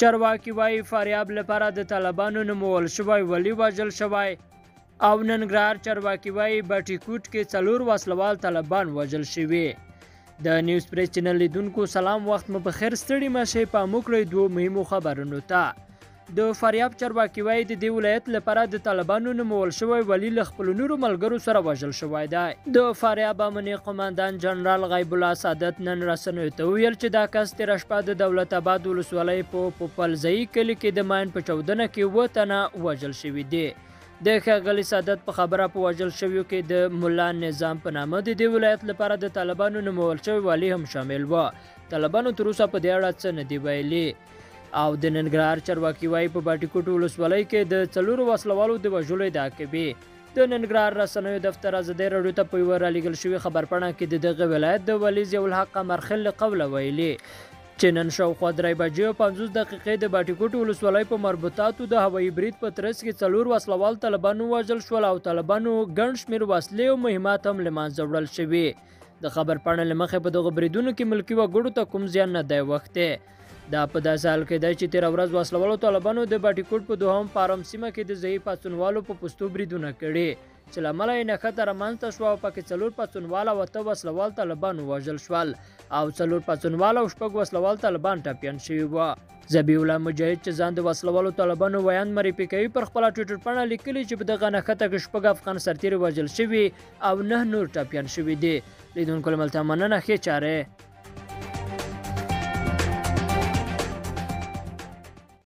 چارواکي وایي فاریاب لپاره د طالبانو نومول شوی ولی وژل شوی. او ننګرهار چارواکي وایي بټي کوټ کې 4 وسلوال طالبان وژل شوي. د نیوز پریس چینل لیدونکو سلام، وخت مو بخیر. ستړي مه شئ، پام وکړئ دوو مهمو خبرونو ته. د فاریاب چارواکي وایي د دې ولایت لپاره د طالبانو نومول شوی ولی له خپلو نورو ملګرو سره وژل شوی دی. د فاریاب امنیه قماندان جنرال غیب الله سعادت نن رسنیو ته وویل چې دا کس تېره شپه د دولت آباد ولسوالۍ په پوپلځایي کلي کې د ماین په چاودنه کې 7 تنه وژل شوي دي. د ښاغلي سعادت په خبره په وژل شویو کې د ملا نظام په نامه د دې ولایت لپاره د طالبانو نومول شوی والی هم شامل و. طالبانو تر اوسه په دې اړه څه نه دي ویلي. او د ننګرهار چارواکي وایي په باټي کوټ ولسوالۍ کې د 4 وسلوالو د وژلو ادعا کوي. د ننګرهار رسنیو دفتر ازادۍ راډیو ته په یوه رالیږل شوي خبرپاڼه کې د دغه ولایت د والي ضیاءالحق قمرخیل له قوله ویلي چې نن شاوخوا 3:50 د باټي کوټ ولسوالۍ په مربوطاتو د هوایي برید په ترڅ کې 4 وسلوال طالبانو وژل شول او طالبانو ګڼ شمېر وسلې او مهمات هم له منځه وړل شوي. د خبرپاڼې له مخې په دغه بریدونو کې ملکي وګړو ته کوم زیان نه دی وښتی. دا په داسې حال کې دی چې تېره ورځ وسلوالو طالبانو د باټي کوټ په 2 فارم سیمه کې د ځایي پاڅونوالو په پوستو بریدونه کړي چې له امله یې نښته رامنځته شوه او پکې 4 پاڅونوال او 8 وسلوال طالبان وژل شول او 4 پاڅونوال او 6 وسلوال طالبان ټپیان شوي وو. ذبیح الله مجاهد چې ځان د وسلوالو طالبانو ویاند معرفي کوي پر خپله ټویټر پاڼه لیکلي چې په دغه نښته کې 6 افغان سرتیري وژل شوي او 9 نور ټپیان شوي دي. لیدونکو له ملته مننه، ښې چارې.